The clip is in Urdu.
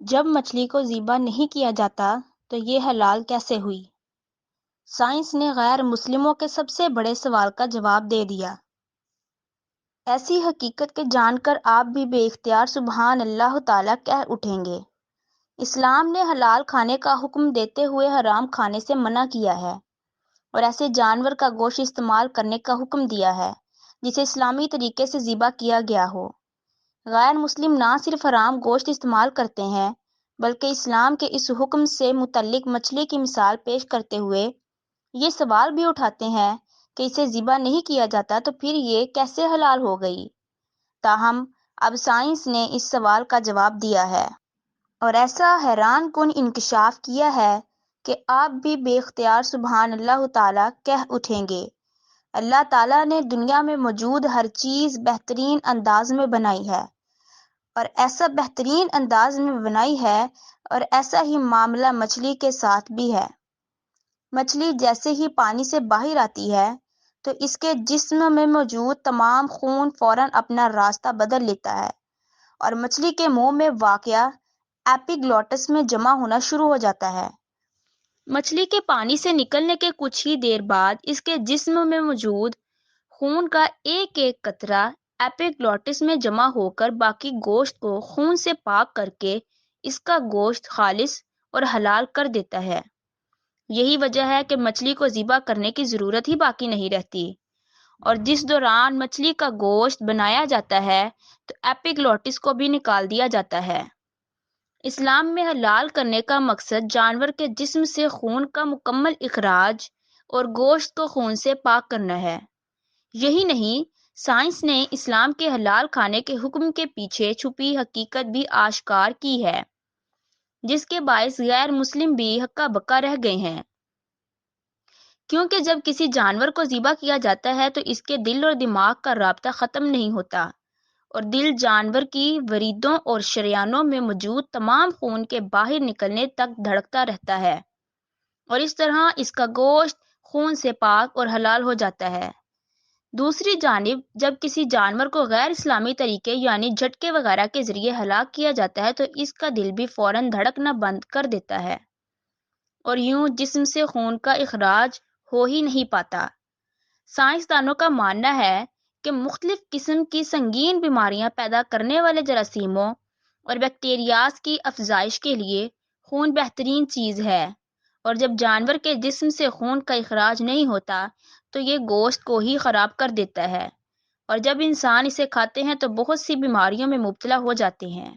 جب مچھلی کو ذبح نہیں کیا جاتا تو یہ حلال کیسے ہوئی؟ سائنس نے غیر مسلموں کے سب سے بڑے سوال کا جواب دے دیا۔ ایسی حقیقت کے جان کر آپ بھی بے اختیار سبحان اللہ تعالیٰ کہہ اٹھیں گے۔ اسلام نے حلال کھانے کا حکم دیتے ہوئے حرام کھانے سے منع کیا ہے اور ایسے جانور کا گوشت استعمال کرنے کا حکم دیا ہے جسے اسلامی طریقے سے ذبح کیا گیا ہو۔ غیر مسلم نہ صرف حرام گوشت استعمال کرتے ہیں بلکہ اسلام کے اس حکم سے متعلق مچھلی کی مثال پیش کرتے ہوئے یہ سوال بھی اٹھاتے ہیں کہ اسے ذبح نہیں کیا جاتا تو پھر یہ کیسے حلال ہو گئی؟ تاہم اب سائنس نے اس سوال کا جواب دیا ہے اور ایسا حیران کن انکشاف کیا ہے کہ آپ بھی بے اختیار سبحان اللہ تعالیٰ کہہ اٹھیں گے۔ اللہ تعالیٰ نے دنیا میں موجود ہر چیز بہترین انداز میں بنائی ہے اور ایسا بہترین انداز میں بنائی ہے اور ایسا ہی معاملہ مچھلی کے ساتھ بھی ہے۔ مچھلی جیسے ہی پانی سے باہر آتی ہے تو اس کے جسم میں موجود تمام خون فوراً اپنا راستہ بدل لیتا ہے اور مچھلی کے منہ میں واقع ایپیگلوٹس میں جمع ہونا شروع ہو جاتا ہے۔ مچھلی کے پانی سے نکلنے کے کچھ ہی دیر بعد اس کے جسم میں موجود خون کا ایک ایک قطرہ ایپیگلوٹس میں جمع ہو کر باقی گوشت کو خون سے پاک کر کے اس کا گوشت خالص اور حلال کر دیتا ہے۔ یہی وجہ ہے کہ مچھلی کو ذبح کرنے کی ضرورت ہی باقی نہیں رہتی اور جس دوران مچھلی کا گوشت بنایا جاتا ہے تو ایپیگلوٹس کو بھی نکال دیا جاتا ہے۔ اسلام میں حلال کرنے کا مقصد جانور کے جسم سے خون کا مکمل اخراج اور گوشت کو خون سے پاک کرنا ہے۔ یہی نہیں، سائنس نے اسلام کے حلال کھانے کے حکم کے پیچھے چھپی حقیقت بھی آشکار کی ہے جس کے باعث غیر مسلم بھی ہکا بکا رہ گئے ہیں، کیونکہ جب کسی جانور کو ذبح کیا جاتا ہے تو اس کے دل اور دماغ کا رابطہ ختم نہیں ہوتا اور دل جانور کی وریدوں اور شریانوں میں موجود تمام خون کے باہر نکلنے تک دھڑکتا رہتا ہے اور اس طرح اس کا گوشت خون سے پاک اور حلال ہو جاتا ہے۔ دوسری جانب جب کسی جانور کو غیر اسلامی طریقے یعنی جھٹکے وغیرہ کے ذریعے ہلاک کیا جاتا ہے تو اس کا دل بھی فوراً دھڑکنا بند کر دیتا ہے اور یوں جسم سے خون کا اخراج ہو ہی نہیں پاتا۔ سائنسدانوں کا ماننا ہے کہ مختلف قسم کی سنگین بیماریاں پیدا کرنے والے جراثیموں اور بیکٹیریاز کی افزائش کے لیے خون بہترین چیز ہے اور جب جانور کے جسم سے خون کا اخراج نہیں ہوتا تو یہ گوشت کو ہی خراب کر دیتا ہے اور جب انسان اسے کھاتے ہیں تو بہت سی بیماریوں میں مبتلا ہو جاتے ہیں۔